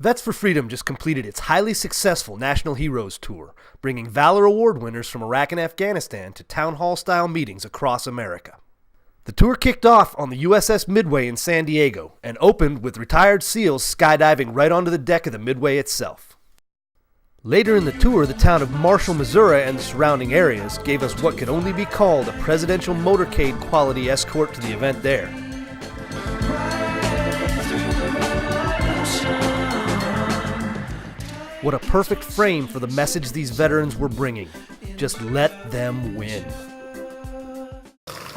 Vets for Freedom just completed its highly successful National Heroes Tour, bringing Valor Award winners from Iraq and Afghanistan to town hall-style meetings across America. The tour kicked off on the USS Midway in San Diego and opened with retired SEALs skydiving right onto the deck of the Midway itself. Later in the tour, the town of Marshall, Missouri and the surrounding areas gave us what could only be called a presidential motorcade quality escort to the event there. What a perfect frame for the message these veterans were bringing. Just let them win.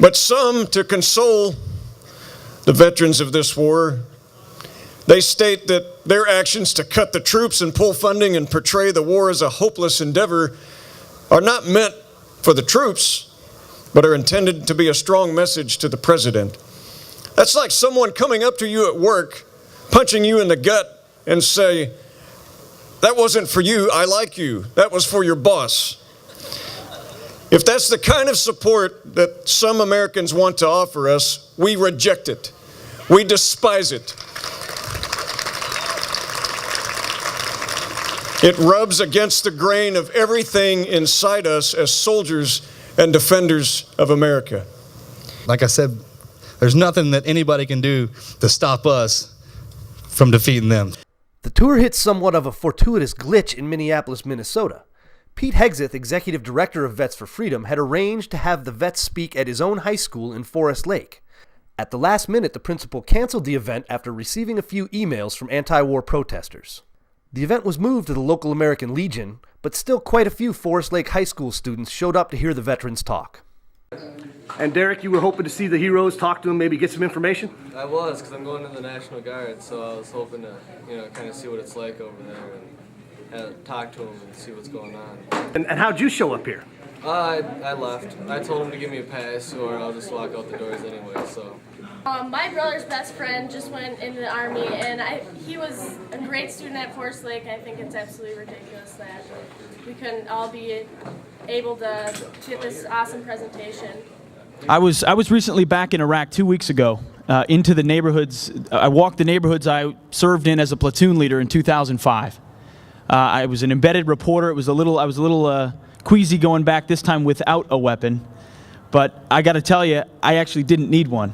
But some, to console the veterans of this war, they state that their actions to cut the troops and pull funding and portray the war as a hopeless endeavor are not meant for the troops, but are intended to be a strong message to the president. That's like someone coming up to you at work, punching you in the gut and say, "That wasn't for you, I like you. That was for your boss." If that's the kind of support that some Americans want to offer us, we reject it. We despise it. It rubs against the grain of everything inside us as soldiers and defenders of America. Like I said, there's nothing that anybody can do to stop us from defeating them. The tour hit somewhat of a fortuitous glitch in Minneapolis, Minnesota. Pete Hegseth, executive director of Vets for Freedom, had arranged to have the vets speak at his own high school in Forest Lake. At the last minute, the principal canceled the event after receiving a few emails from anti-war protesters. The event was moved to the local American Legion, but still quite a few Forest Lake High School students showed up to hear the veterans talk. And Derek, you were hoping to see the heroes, talk to them, maybe get some information? I was, because I'm going to the National Guard, so I was hoping to, kind of see what it's like over there and talk to them and see what's going on. And how'd you show up here? I left. I told them to give me a pass, or I'll just walk out the doors anyway, so. My brother's best friend just went into the Army, and he was a great student at Forest Lake. I think it's absolutely ridiculous that we couldn't all be able to get this awesome presentation. I was recently back in Iraq 2 weeks ago, into the neighborhoods. I walked the neighborhoods I served in as a platoon leader in 2005. I was an embedded reporter. I was a little queasy going back this time without a weapon, but I got to tell you, I actually didn't need one.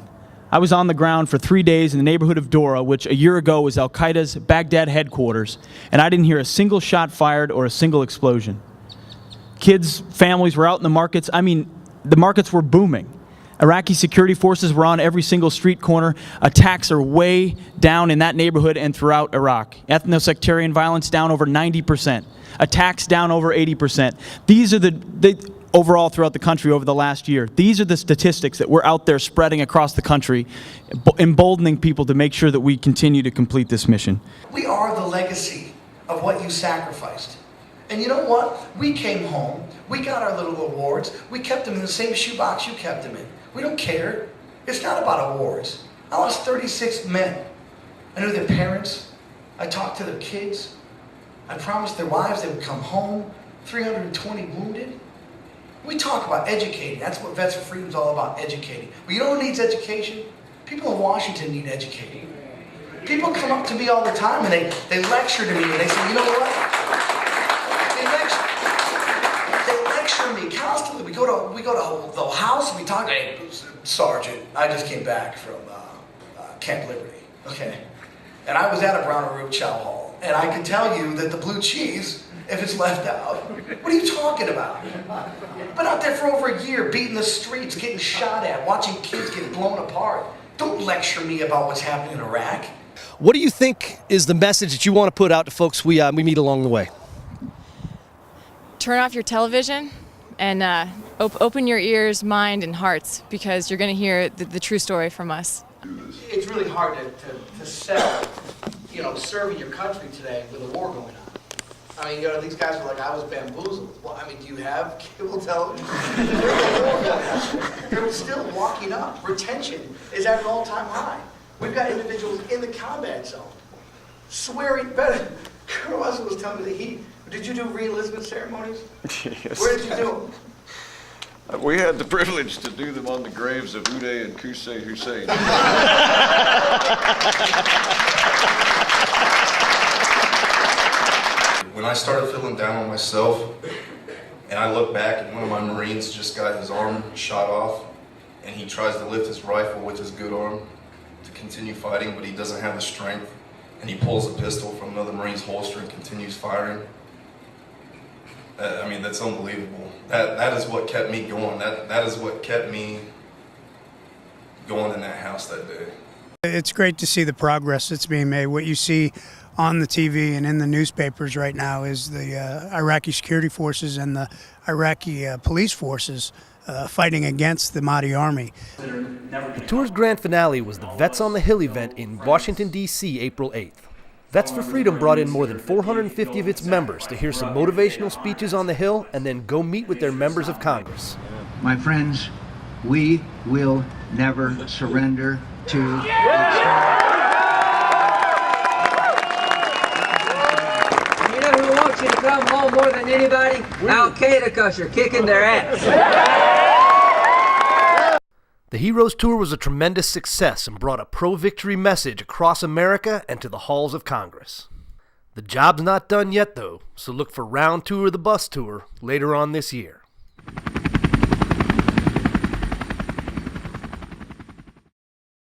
I was on the ground for 3 days in the neighborhood of Dora, which a year ago was Al-Qaeda's Baghdad headquarters, and I didn't hear a single shot fired or a single explosion. Kids, families were out in the markets. I mean, the markets were booming. Iraqi security forces were on every single street corner. Attacks are way down in that neighborhood and throughout Iraq. Ethno-sectarian violence down over 90%. Attacks down over 80%. These are the overall throughout the country over the last year. These are the statistics that we're out there spreading across the country, emboldening people to make sure that we continue to complete this mission. We are the legacy of what you sacrificed. And you know what? We came home, we got our little awards, we kept them in the same shoebox you kept them in. We don't care. It's not about awards. I lost 36 men. I knew their parents. I talked to their kids. I promised their wives they would come home. 320 wounded. We talk about educating. That's what Vets for Freedom is all about, educating. But you know who needs education? People in Washington need educating. People come up to me all the time and they lecture to me and they say, you know what? They lecture me constantly. We go to the house and we talk. Hey, Sergeant, I just came back from Camp Liberty, okay? And I was at a Brown and Root Chow Hall, and I can tell you that the blue cheese, if it's left out, what are you talking about? Been out there for over a year, beating the streets, getting shot at, watching kids get blown apart. Don't lecture me about what's happening in Iraq. What do you think is the message that you want to put out to folks we meet along the way? Turn off your television and open your ears, mind, and hearts, because you're going to hear the true story from us. It's really hard to sell, serving your country today with a war going on. I mean, these guys are like, I was bamboozled. Well, I mean, do you have cable television? They're still walking up. Retention is at an all-time high. We've got individuals in the combat zone swearing better. Colonel Russell was telling me that did you do re-enlistment ceremonies? Yes. Where did you do them? We had the privilege to do them on the graves of Uday and Qusay Hussein. when I started feeling down on myself, and I look back and one of my Marines just got his arm shot off, and he tries to lift his rifle with his good arm to continue fighting, but he doesn't have the strength, and he pulls a pistol from another Marine's holster and continues firing. I mean, that's unbelievable. That is what kept me going. That is what kept me going in that house that day. It's great to see the progress that's being made. What you see on the TV and in the newspapers right now is the Iraqi security forces and the Iraqi police forces fighting against the Mahdi army. The tour's grand finale was the Vets on the Hill event in Washington, D.C., April 8th. Vets for Freedom brought in more than 450 of its members to hear some motivational speeches on the Hill and then go meet with their members of Congress. My friends, we will never surrender to You know who wants you to come home more than anybody? Al-Qaeda, because you're kicking their ass. The Heroes Tour was a tremendous success and brought a pro-victory message across America and to the halls of Congress. The job's not done yet, though, so look for round 2 of the bus tour later on this year.